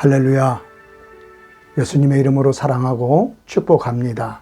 할렐루야. 예수님의 이름으로 사랑하고 축복합니다.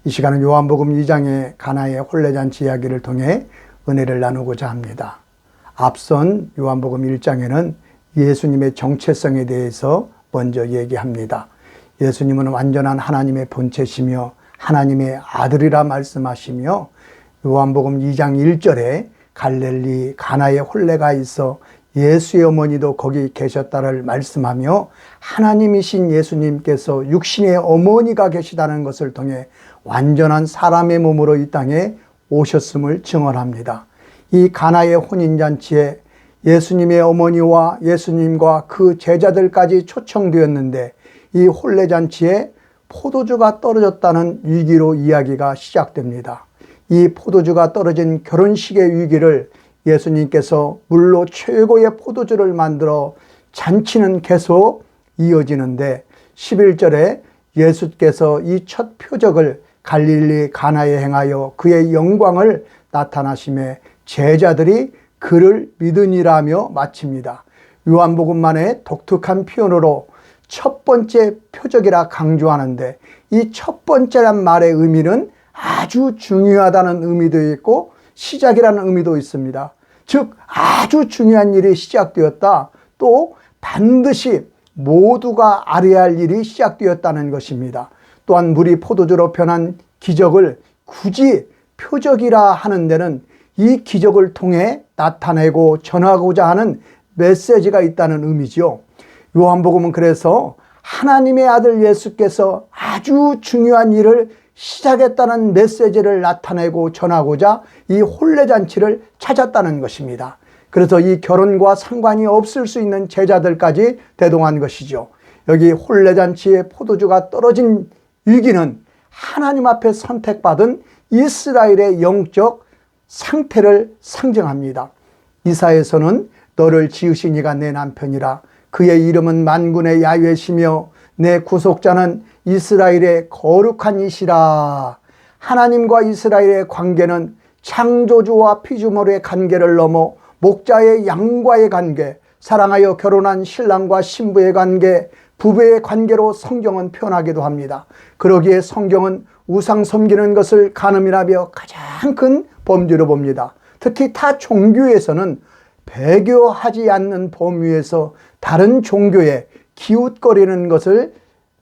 이 시간은 요한복음 2장의 가나의 혼례잔치 이야기를 통해 은혜를 나누고자 합니다. 앞선 요한복음 1장에는 예수님의 정체성에 대해서 먼저 얘기합니다. 예수님은 완전한 하나님의 본체시며 하나님의 아들이라 말씀하시며, 요한복음 2장 1절에 갈릴리 가나의 혼례가 있어 예수의 어머니도 거기 계셨다를 말씀하며, 하나님이신 예수님께서 육신의 어머니가 계시다는 것을 통해 완전한 사람의 몸으로 이 땅에 오셨음을 증언합니다. 이 가나의 혼인잔치에 예수님의 어머니와 예수님과 그 제자들까지 초청되었는데, 이 혼례잔치에 포도주가 떨어졌다는 위기로 이야기가 시작됩니다. 이 포도주가 떨어진 결혼식의 위기를 예수님께서 물로 최고의 포도주를 만들어 잔치는 계속 이어지는데, 11절에 예수께서 이 첫 표적을 갈릴리 가나에 행하여 그의 영광을 나타나심에 제자들이 그를 믿으니라며 마칩니다. 요한복음만의 독특한 표현으로 첫 번째 표적이라 강조하는데, 이 첫 번째란 말의 의미는 아주 중요하다는 의미도 있고 시작이라는 의미도 있습니다. 즉 아주 중요한 일이 시작되었다, 또 반드시 모두가 알아야 할 일이 시작되었다는 것입니다. 또한 물이 포도주로 변한 기적을 굳이 표적이라 하는 데는 이 기적을 통해 나타내고 전하고자 하는 메시지가 있다는 의미죠. 요한복음은 그래서 하나님의 아들 예수께서 아주 중요한 일을 시작했다는 메시지를 나타내고 전하고자 이 혼례잔치를 찾았다는 것입니다. 그래서 이 결혼과 상관이 없을 수 있는 제자들까지 대동한 것이죠. 여기 혼례잔치에 포도주가 떨어진 위기는 하나님 앞에 선택받은 이스라엘의 영적 상태를 상징합니다. 이사야서는 너를 지으신 이가 내 남편이라, 그의 이름은 만군의 야훼시며 내 구속자는 이스라엘의 거룩한 이시라. 하나님과 이스라엘의 관계는 창조주와 피조물의 관계를 넘어 목자의 양과의 관계, 사랑하여 결혼한 신랑과 신부의 관계, 부부의 관계로 성경은 표현하기도 합니다. 그러기에 성경은 우상 섬기는 것을 간음이라며 가장 큰 범죄로 봅니다. 특히 타 종교에서는 배교하지 않는 범위에서 다른 종교에 기웃거리는 것을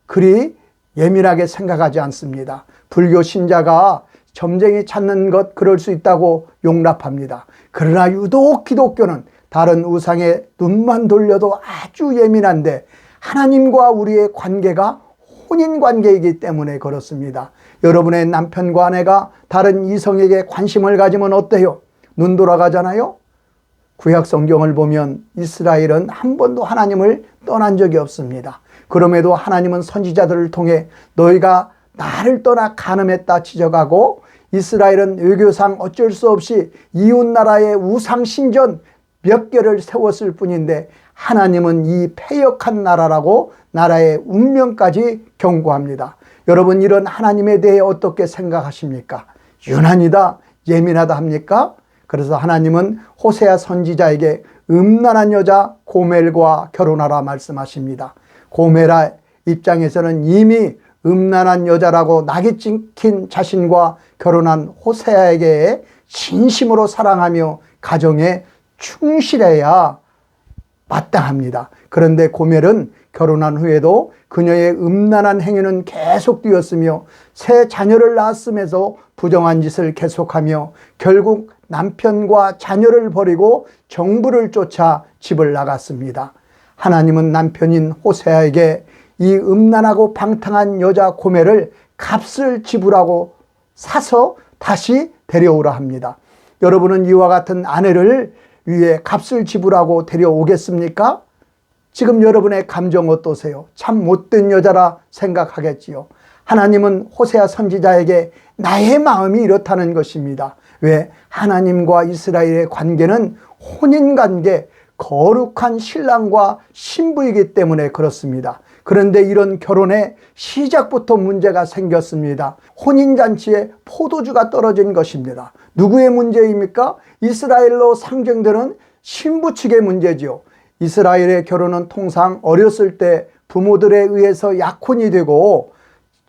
그리 예민하게 생각하지 않습니다. 불교 신자가 점쟁이 찾는 것, 그럴 수 있다고 용납합니다. 그러나 유독 기독교는 다른 우상에 눈만 돌려도 아주 예민한데, 하나님과 우리의 관계가 혼인관계이기 때문에 그렇습니다. 여러분의 남편과 아내가 다른 이성에게 관심을 가지면 어때요? 눈 돌아가잖아요? 구약 성경을 보면 이스라엘은 한 번도 하나님을 떠난 적이 없습니다. 그럼에도 하나님은 선지자들을 통해 너희가 나를 떠나 간음했다 지적하고, 이스라엘은 외교상 어쩔 수 없이 이웃나라의 우상신전 몇 개를 세웠을 뿐인데, 하나님은 이 패역한 나라라고 나라의 운명까지 경고합니다. 여러분, 이런 하나님에 대해 어떻게 생각하십니까? 유난이다, 예민하다 합니까? 그래서 하나님은 호세아 선지자에게 음란한 여자 고멜과 결혼하라 말씀하십니다. 고멜의 입장에서는 이미 음란한 여자라고 낙이 찍힌 자신과 결혼한 호세아에게 진심으로 사랑하며 가정에 충실해야 마땅합니다. 그런데 고멜은 결혼한 후에도 그녀의 음란한 행위는 계속되었으며 새 자녀를 낳았음에도 부정한 짓을 계속하며 결국 남편과 자녀를 버리고 정부를 쫓아 집을 나갔습니다. 하나님은 남편인 호세아에게 이 음란하고 방탕한 여자 고멜을 값을 지불하고 사서 다시 데려오라 합니다. 여러분은 이와 같은 아내를 위해 값을 지불하고 데려오겠습니까? 지금 여러분의 감정 어떠세요? 참 못된 여자라 생각하겠지요. 하나님은 호세아 선지자에게 나의 마음이 이렇다는 것입니다. 왜? 하나님과 이스라엘의 관계는 혼인관계, 거룩한 신랑과 신부이기 때문에 그렇습니다. 그런데 이런 결혼에 시작부터 문제가 생겼습니다. 혼인잔치에 포도주가 떨어진 것입니다. 누구의 문제입니까? 이스라엘로 상징되는 신부 측의 문제지요. 이스라엘의 결혼은 통상 어렸을 때 부모들에 의해서 약혼이 되고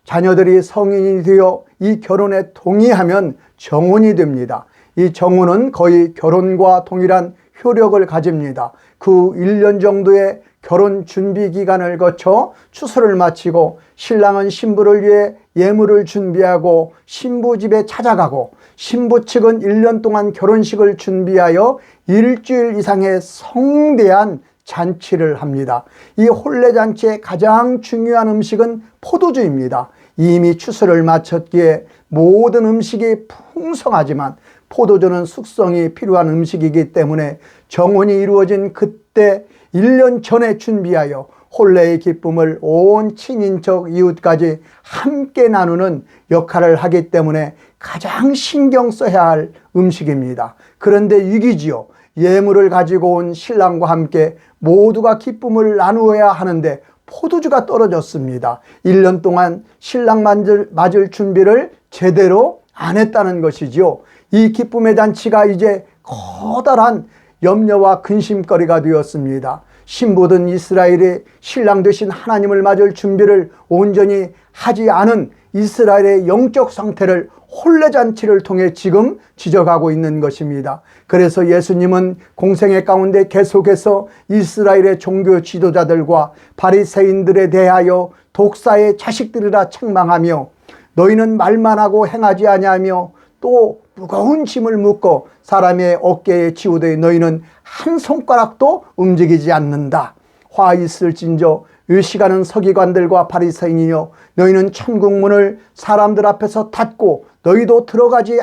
자녀들이 성인이 되어 이 결혼에 동의하면 정혼이 됩니다. 이 정혼은 거의 결혼과 동일한 효력을 가집니다. 그 1년 정도의 결혼 준비 기간을 거쳐 추수를 마치고 신랑은 신부를 위해 예물을 준비하고 신부 집에 찾아가고 신부 측은 1년 동안 결혼식을 준비하여 일주일 이상의 성대한 잔치를 합니다. 이 혼례잔치의 가장 중요한 음식은 포도주입니다. 이미 추수를 마쳤기에 모든 음식이 풍성하지만 포도주는 숙성이 필요한 음식이기 때문에 정혼이 이루어진 그때 1년 전에 준비하여 혼례의 기쁨을 온 친인척 이웃까지 함께 나누는 역할을 하기 때문에 가장 신경 써야 할 음식입니다. 그런데 위기지요. 예물을 가지고 온 신랑과 함께 모두가 기쁨을 나누어야 하는데 포도주가 떨어졌습니다. 1년 동안 신랑 맞을 준비를 제대로 안 했다는 것이지요. 이 기쁨의 잔치가 이제 커다란 염려와 근심거리가 되었습니다. 신부든 이스라엘의 신랑 되신 하나님을 맞을 준비를 온전히 하지 않은 이스라엘의 영적 상태를 혼례잔치를 통해 지금 지적하고 있는 것입니다. 그래서 예수님은 공생애 가운데 계속해서 이스라엘의 종교 지도자들과 바리새인들에 대하여 독사의 자식들이라 책망하며 너희는 말만 하고 행하지 아니하며 또 무거운 짐을 묶어 사람의 어깨에 지우되 너희는 한 손가락도 움직이지 않는다. 화 있을진저 이 시간은 서기관들과 바리새인이여 너희는 천국문을 사람들 앞에서 닫고 너희도 들어가지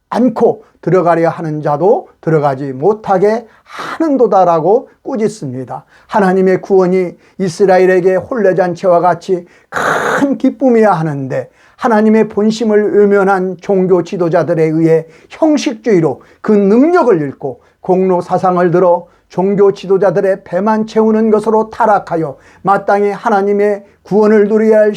않고 들어가려 하는 자도 들어가지 못하게 하는도다라고 꾸짖습니다. 하나님의 구원이 이스라엘에게 혼례잔치와 같이 큰 기쁨이어야 하는데 하나님의 본심을 외면한 종교 지도자들에 의해 형식주의로 그 능력을 잃고 공로 사상을 들어 종교 지도자들의 배만 채우는 것으로 타락하여 마땅히 하나님의 구원을 누려야 할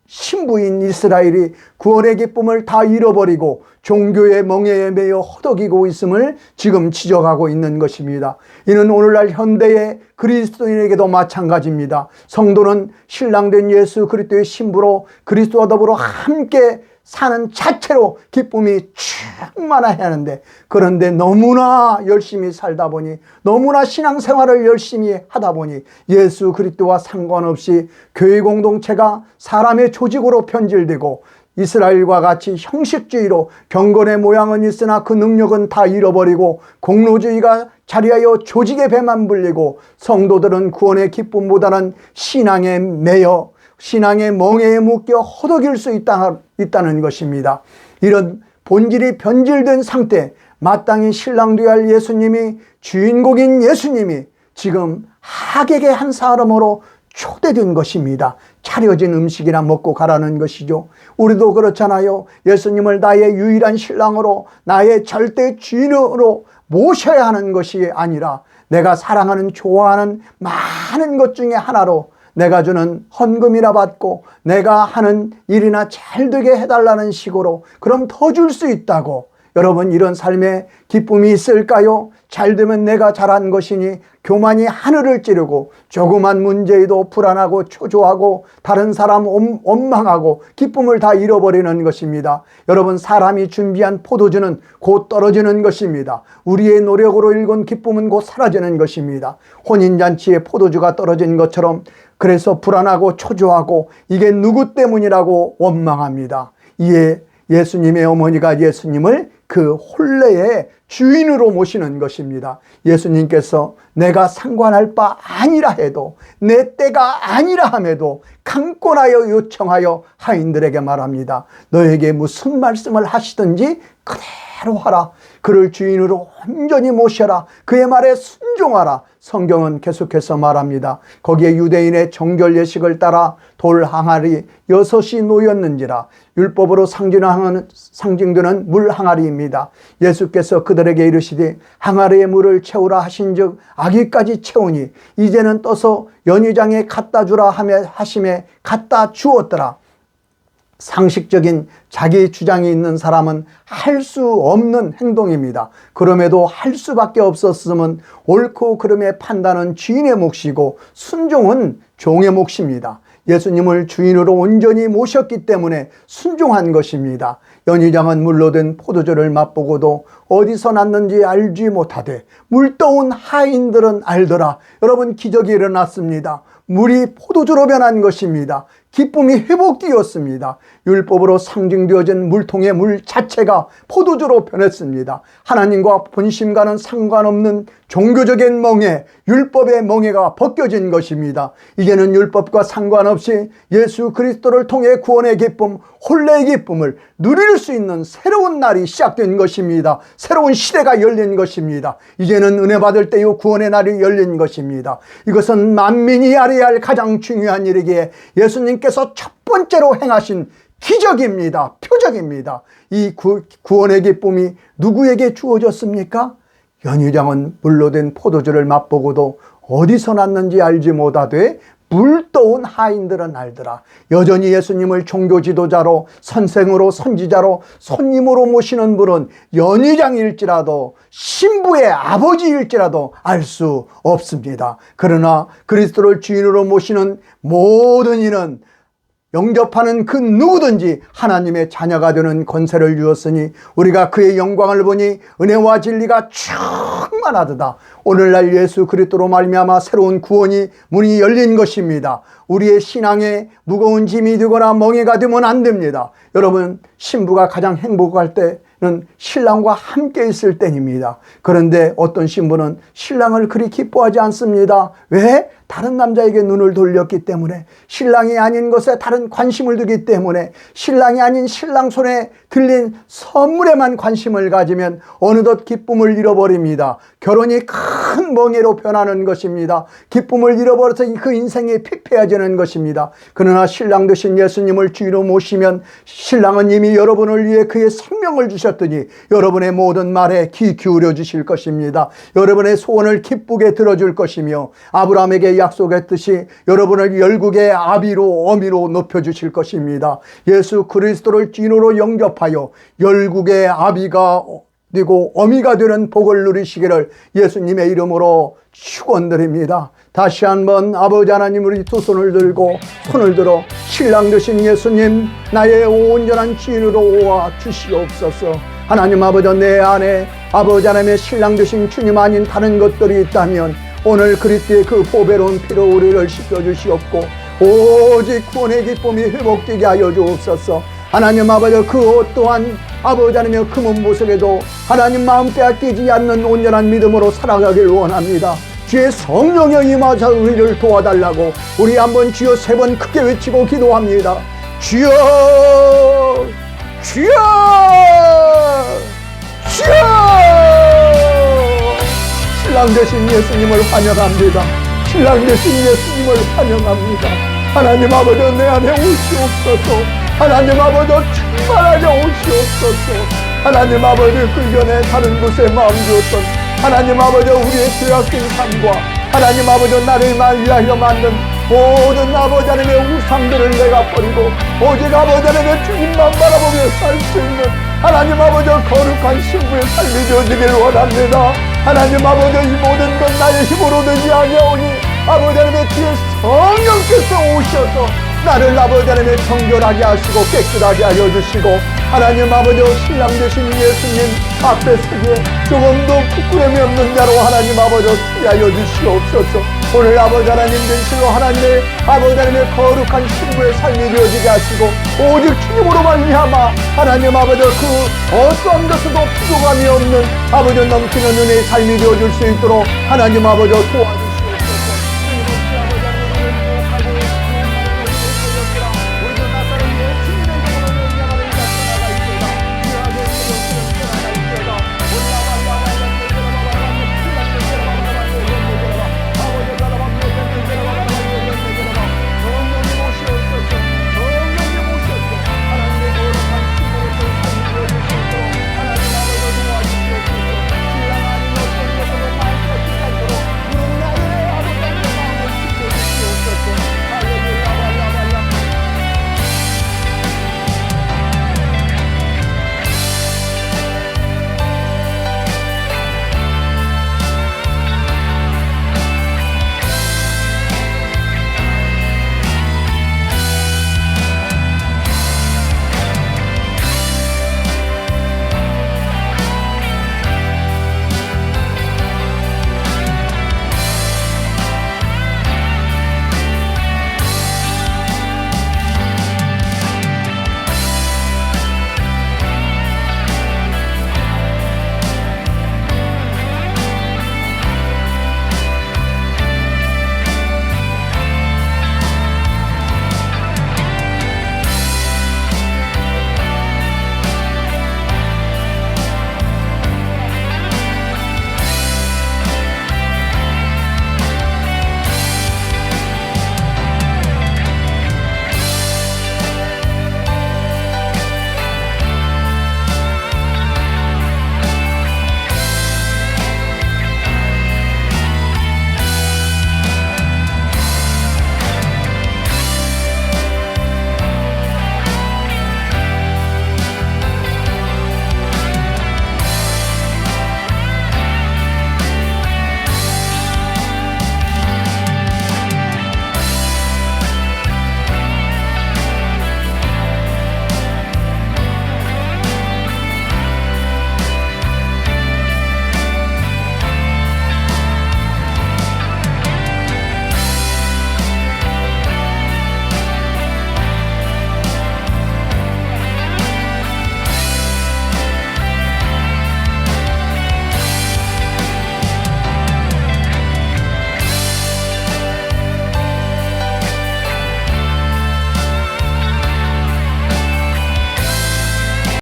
신부인 이스라엘이 구원의 기쁨을 다 잃어버리고 종교의 멍에에 매여 허덕이고 있음을 지금 지적하고 있는 것입니다. 이는 오늘날 현대의 그리스도인에게도 마찬가지입니다. 성도는 신랑된 예수 그리스도의 신부로 그리스도와 더불어 함께 사는 자체로 기쁨이 충만해야 하는데 그런데 너무나 열심히 살다 보니 너무나 신앙생활을 열심히 하다 보니 예수 그리스도와 상관없이 교회 공동체가 사람의 조직으로 변질되고 이스라엘과 같이 형식주의로 경건의 모양은 있으나 그 능력은 다 잃어버리고 공로주의가 자리하여 조직의 배만 불리고 성도들은 구원의 기쁨보다는 신앙에 매여 신앙의 멍에에 묶여 허덕일 수 있다는 것입니다. 이런 본질이 변질된 상태, 마땅히 신랑 되어야 할 예수님이 주인공인 예수님이 지금 하객의 한 사람으로 초대된 것입니다. 차려진 음식이나 먹고 가라는 것이죠. 우리도 그렇잖아요. 예수님을 나의 유일한 신랑으로 나의 절대 주인으로 모셔야 하는 것이 아니라 내가 사랑하는 좋아하는 많은 것 중에 하나로 내가 주는 헌금이나 받고 내가 하는 일이나 잘 되게 해달라는 식으로 그럼 더 줄 수 있다고. 여러분 이런 삶에 기쁨이 있을까요? 잘 되면 내가 잘한 것이니 교만이 하늘을 찌르고 조그만 문제에도 불안하고 초조하고 다른 사람 원망하고 기쁨을 다 잃어버리는 것입니다. 여러분 사람이 준비한 포도주는 곧 떨어지는 것입니다. 우리의 노력으로 일군 기쁨은 곧 사라지는 것입니다. 혼인잔치에 포도주가 떨어진 것처럼 그래서 불안하고 초조하고 이게 누구 때문이라고 원망합니다. 이에 예수님의 어머니가 예수님을 그 혼례의 주인으로 모시는 것입니다. 예수님께서 내가 상관할 바 아니라 해도 내 때가 아니라 함에도 강권하여 요청하여 하인들에게 말합니다. 너에게 무슨 말씀을 하시든지 그대로 하라. 그를 주인으로 온전히 모셔라. 그의 말에 순종하라. 성경은 계속해서 말합니다. 거기에 유대인의 정결 예식을 따라 돌 항아리 6이 놓였는지라. 율법으로 상징되는 물 항아리입니다. 예수께서 그들에게 이르시되 항아리에 물을 채우라 하신즉 아기까지 채우니 이제는 떠서 연회장에 갖다 주라 하심에 갖다 주었더라. 상식적인 자기 주장이 있는 사람은 할 수 없는 행동입니다. 그럼에도 할 수밖에 없었으면 옳고 그름의 판단은 주인의 몫이고 순종은 종의 몫입니다. 예수님을 주인으로 온전히 모셨기 때문에 순종한 것입니다. 연희장은 물로 된 포도주를 맛보고도 어디서 났는지 알지 못하되 물떠온 하인들은 알더라. 여러분, 기적이 일어났습니다. 물이 포도주로 변한 것입니다. 기쁨이 회복되었습니다. 율법으로 상징되어진 물통의 물 자체가 포도주로 변했습니다. 하나님과 본심과는 상관없는 종교적인 멍에, 율법의 멍에가 벗겨진 것입니다. 이제는 율법과 상관없이 예수 그리스도를 통해 구원의 기쁨, 혼례의 기쁨을 누릴 수 있는 새로운 날이 시작된 것입니다. 새로운 시대가 열린 것입니다. 이제는 은혜 받을 때요 구원의 날이 열린 것입니다. 이것은 만민이 알아야 할 가장 중요한 일이기에 예수님께서 첫 번째로 행하신 기적입니다. 표적입니다. 이 구원의 기쁨이 누구에게 주어졌습니까? 연희장은 물로 된 포도주를 맛보고도 어디서 났는지 알지 못하되 물떠온 하인들은 알더라. 여전히 예수님을 종교 지도자로, 선생으로, 선지자로, 손님으로 모시는 분은 연희장일지라도 신부의 아버지일지라도 알 수 없습니다. 그러나 그리스도를 주인으로 모시는 모든 이는 영접하는 그 누구든지 하나님의 자녀가 되는 권세를 주었으니 우리가 그의 영광을 보니 은혜와 진리가 충만하도다. 오늘날 예수 그리스도로 말미암아 새로운 구원이 문이 열린 것입니다. 우리의 신앙에 무거운 짐이 되거나 멍해가 되면 안 됩니다. 여러분, 신부가 가장 행복할 때는 신랑과 함께 있을 때입니다. 그런데 어떤 신부는 신랑을 그리 기뻐하지 않습니다. 왜? 다른 남자에게 눈을 돌렸기 때문에, 신랑이 아닌 것에 다른 관심을 두기 때문에, 신랑이 아닌 신랑 손에 들린 선물에만 관심을 가지면 어느덧 기쁨을 잃어버립니다. 결혼이 큰 멍해로 변하는 것입니다. 기쁨을 잃어버려서 그 인생이 피폐해지는 것입니다. 그러나 신랑 되신 예수님을 주인으로 모시면 신랑은 이미 여러분을 위해 그의 생명을 주셨더니 여러분의 모든 말에 귀 기울여 주실 것입니다. 여러분의 소원을 기쁘게 들어줄 것이며 아브라함에게 약속했듯이 여러분을 열국의 아비로 어미로 높여주실 것입니다. 예수 그리스도를 주인으로 영접하여 열국의 아비가 되고 어미가 되는 복을 누리시기를 예수님의 이름으로 축원드립니다. 다시 한번 아버지 하나님, 우리 두 손을 들고 손을 들어 신랑 되신 예수님, 나의 온전한 주인으로 오아 주시옵소서. 하나님 아버지, 내 안에 아버지 하나님의 신랑 되신 주님 아닌 다른 것들이 있다면 오늘 그리스도의 그 보배로운 피로 우리를 씻겨주시옵고 오직 구원의 기쁨이 회복되게 하여 주옵소서. 하나님 아버지, 그 또한 아버지 하나님의 금은 보석에도 하나님 마음 빼앗기지 않는 온전한 믿음으로 살아가길 원합니다. 주의 성령의 임하사 우리를 도와달라고 우리 한번 주여 세 번 크게 외치고 기도합니다. 주여, 주여, 주여. 신랑 되신 예수님을 환영합니다. 신랑 되신 예수님을 환영합니다. 하나님 아버지, 내 안에 오시옵소서. 하나님 아버지, 충만하게 오시옵소서. 하나님 아버지, 그 전에 다른 곳에 마음 주었던 하나님 아버지, 우리의 죄악된 삶과 하나님 아버지, 나를 위하여 만든 모든 아버지 하나님의 우상들을 내가 버리고 오직 아버지 하나님의 주님만 바라보며 살 수 있는 하나님 아버지, 거룩한 신부의 삶이 되어지길 원합니다. 하나님 아버지, 이 모든 것 나의 힘으로 되지 아니하오니 아버지 하나님의 뒤에 성령께서 오셔서 나를 아버지 하나님의 정결하게 하시고 깨끗하게 하여 주시고 하나님 아버지, 신랑 되신 예수님 앞에 서기에 조금도 부끄러움이 없는 자로 하나님 아버지 하여 주시옵소서. 오늘 아버지 하나님 되시고 하나님의 아버지 하나님의 거룩한 신부의 삶이 되어지게 하시고 오직 주님으로 말미암아 하나님 아버지, 그 어떠한 것에도 부족함이 없는 아버지 넘치는 은혜의 삶이 되어줄 수 있도록 하나님 아버지 도와주시옵소서.